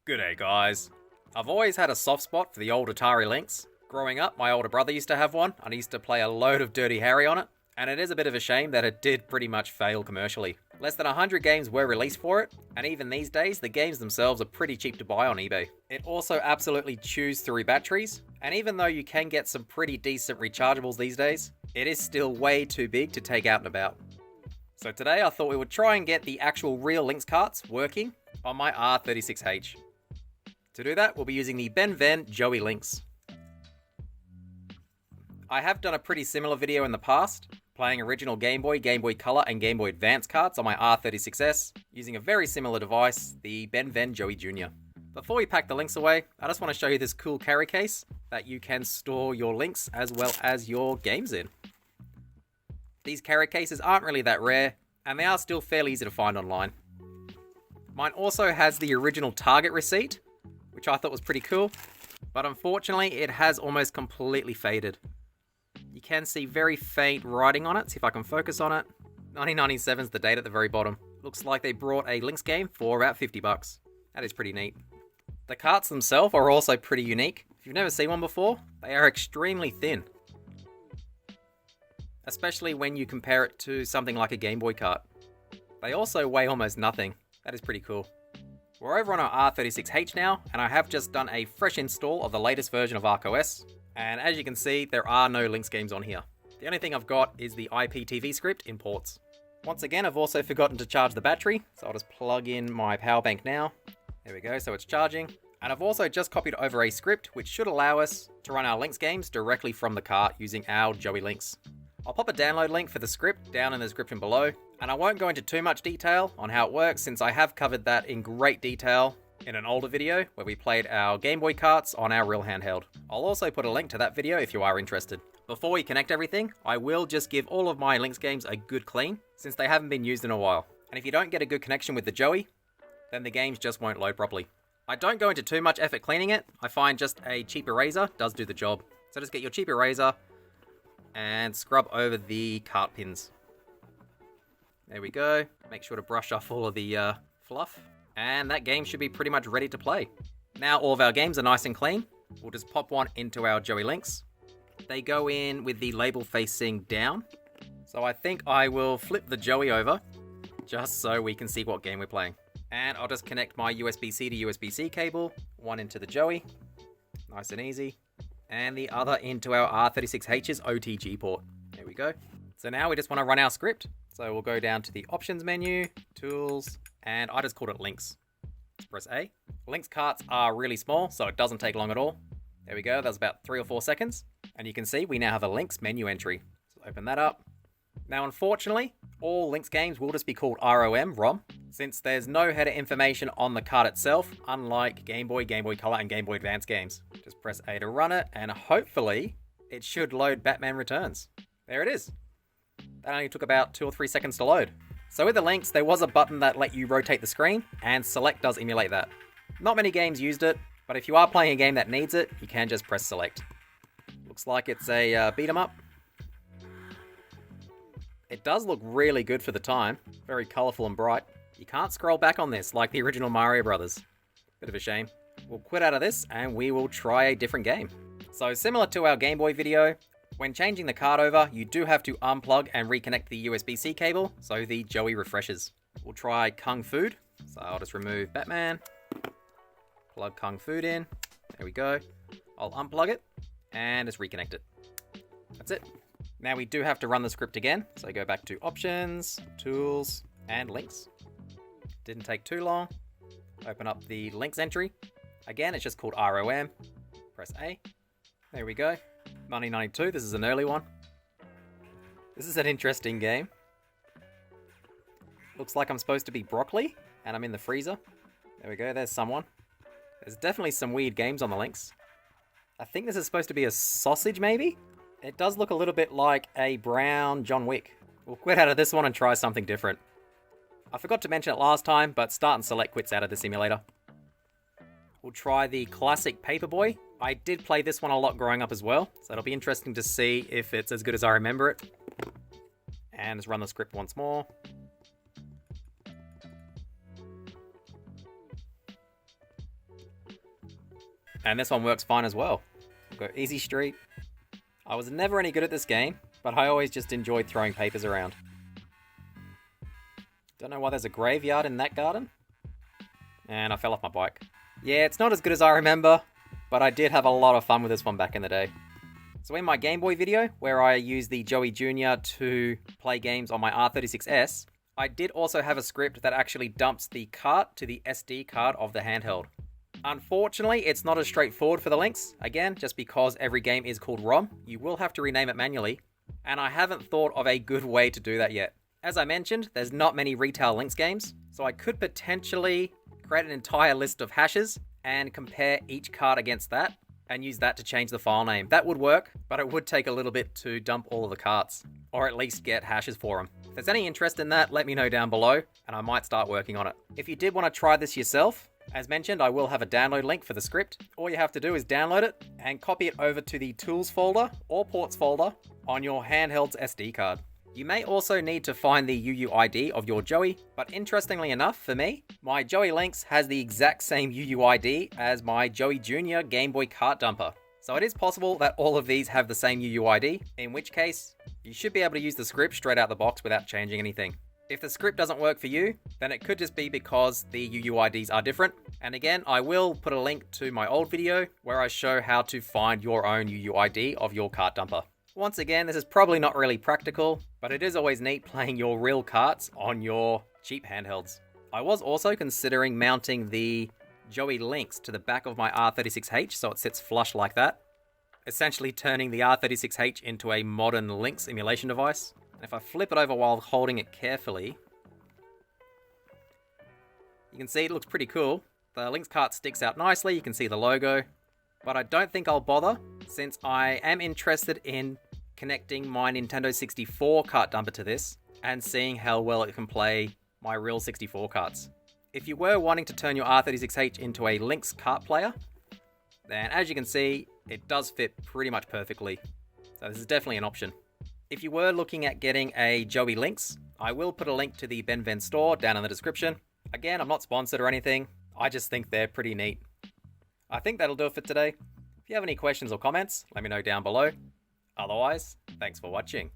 G'day guys. I've always had a soft spot for the old Atari Lynx. Growing up, my older brother used to have one, and he used to play a load of Dirty Harry on it, and it is a bit of a shame that it did pretty much fail commercially. Less than 100 games were released for it, and even these days, the games themselves are pretty cheap to buy on eBay. It also absolutely chews through batteries, and even though you can get some pretty decent rechargeables these days, it is still way too big to take out and about. So today I thought we would try and get the actual real Lynx Carts working on my R36H. To do that, we'll be using the Ben Ven JoeyLynx. I have done a pretty similar video in the past, playing original Game Boy, Game Boy Color, and Game Boy Advance carts on my R36S, using a very similar device, the Ben Ven Joey Jr. Before we pack the Lynx away, I just want to show you this cool carry case that you can store your Lynx as well as your games in. These carry cases aren't really that rare, and they are still fairly easy to find online. Mine also has the original Target receipt, which I thought was pretty cool, but unfortunately it has almost completely faded. You can see very faint writing on it. See if I can focus on it. 1997 is the date at the very bottom. Looks like they brought a Lynx game for about 50 bucks. That is pretty neat. The carts themselves are also pretty unique. If you've never seen one before, they are extremely thin. Especially when you compare it to something like a Game Boy cart. They also weigh almost nothing. That is pretty cool. We're over on our R36H now, and I have just done a fresh install of the latest version of ArcOS. And as you can see, there are no Lynx games on here. The only thing I've got is the IPTV script in ports. Once again, I've also forgotten to charge the battery, so I'll just plug in my power bank now. There we go, so it's charging. And I've also just copied over a script which should allow us to run our Lynx games directly from the cart using our JoeyLynx. I'll pop a download link for the script down in the description below, and I won't go into too much detail on how it works since I have covered that in great detail in an older video where we played our Game Boy carts on our real handheld. I'll also put a link to that video if you are interested. Before we connect everything, I will just give all of my Lynx games a good clean since they haven't been used in a while. And if you don't get a good connection with the Joey, then the games just won't load properly. I don't go into too much effort cleaning it. I find just a cheap eraser does do the job. So just get your cheap eraser and scrub over the cart pins. There we go. Make sure to brush off all of the fluff. And that game should be pretty much ready to play. Now all of our games are nice and clean. We'll just pop one into our JoeyLynx. They go in with the label facing down. So I think I will flip the Joey over just so we can see what game we're playing. And I'll just connect my USB-C to USB-C cable. One into the Joey. Nice and easy. And the other into our R36H's OTG port. There we go. So now we just want to run our script. So we'll go down to the options menu, tools, and I just called it Lynx. Let's press A. Lynx carts are really small, so it doesn't take long at all. There we go, that was about 3 or 4 seconds. And you can see we now have a Lynx menu entry. So open that up. Now unfortunately, all Lynx games will just be called ROM, since there's no header information on the cart itself, unlike Game Boy, Game Boy Color, and Game Boy Advance games. Just press A to run it, and hopefully it should load Batman Returns. There it is. That only took about 2 or 3 seconds to load. So with the Lynx, there was a button that let you rotate the screen, and Select does emulate that. Not many games used it, but if you are playing a game that needs it, you can just press Select. Looks like it's a beat 'em up. It does look really good for the time. Very colourful and bright. You can't scroll back on this like the original Mario Brothers. Bit of a shame. We'll quit out of this and we will try a different game. So similar to our Game Boy video, when changing the card over, you do have to unplug and reconnect the USB-C cable so the Joey refreshes. We'll try Kung Fu. So I'll just remove Batman, plug Kung Fu in, there we go. I'll unplug it and just reconnect it. That's it. Now we do have to run the script again, so go back to Options, Tools, and Lynx. Didn't take too long. Open up the Lynx entry. Again, it's just called ROM. Press A. There we go. 1992, this is an early one. This is an interesting game. Looks like I'm supposed to be broccoli, and I'm in the freezer. There we go, there's someone. There's definitely some weird games on the Lynx. I think this is supposed to be a sausage, maybe? It does look a little bit like a brown John Wick. We'll quit out of this one and try something different. I forgot to mention it last time, but Start and Select quits out of the simulator. We'll try the classic Paperboy. I did play this one a lot growing up as well, so it'll be interesting to see if it's as good as I remember it. And let's run the script once more. And this one works fine as well. We've got Easy Street. I was never any good at this game, but I always just enjoyed throwing papers around. Don't know why there's a graveyard in that garden. And I fell off my bike. Yeah, it's not as good as I remember, but I did have a lot of fun with this one back in the day. So in my Game Boy video, where I used the Joey Jr. to play games on my R36S, I did also have a script that actually dumps the cart to the SD card of the handheld. Unfortunately, it's not as straightforward for the Lynx, again, just because every game is called ROM, you will have to rename it manually, and I haven't thought of a good way to do that yet. As I mentioned, there's not many retail Lynx games, so I could potentially create an entire list of hashes and compare each card against that, and use that to change the file name. That would work, but it would take a little bit to dump all of the carts, or at least get hashes for them. If there's any interest in that, let me know down below, and I might start working on it. If you did want to try this yourself, as mentioned, I will have a download link for the script. All you have to do is download it and copy it over to the Tools folder or Ports folder on your handheld's SD card. You may also need to find the UUID of your Joey, but interestingly enough for me, my JoeyLynx has the exact same UUID as my Joey Jr. Game Boy cart dumper. So it is possible that all of these have the same UUID, in which case, you should be able to use the script straight out the box without changing anything. If the script doesn't work for you, then it could just be because the UUIDs are different. And again, I will put a link to my old video where I show how to find your own UUID of your cart dumper. Once again, this is probably not really practical, but it is always neat playing your real carts on your cheap handhelds. I was also considering mounting the JoeyLynx to the back of my R36H so it sits flush like that, essentially turning the R36H into a modern Lynx Emulation Device. And if I flip it over while holding it carefully, you can see it looks pretty cool. The Lynx cart sticks out nicely, you can see the logo, but I don't think I'll bother since I am interested in connecting my Nintendo 64 cart dumper to this and seeing how well it can play my real 64 carts. If you were wanting to turn your R36H into a Lynx cart player, then as you can see, it does fit pretty much perfectly. So this is definitely an option. If you were looking at getting a JoeyLynx, I will put a link to the Ben Ven store down in the description. Again, I'm not sponsored or anything, I just think they're pretty neat. I think that'll do it for today. If you have any questions or comments, let me know down below. Otherwise, thanks for watching.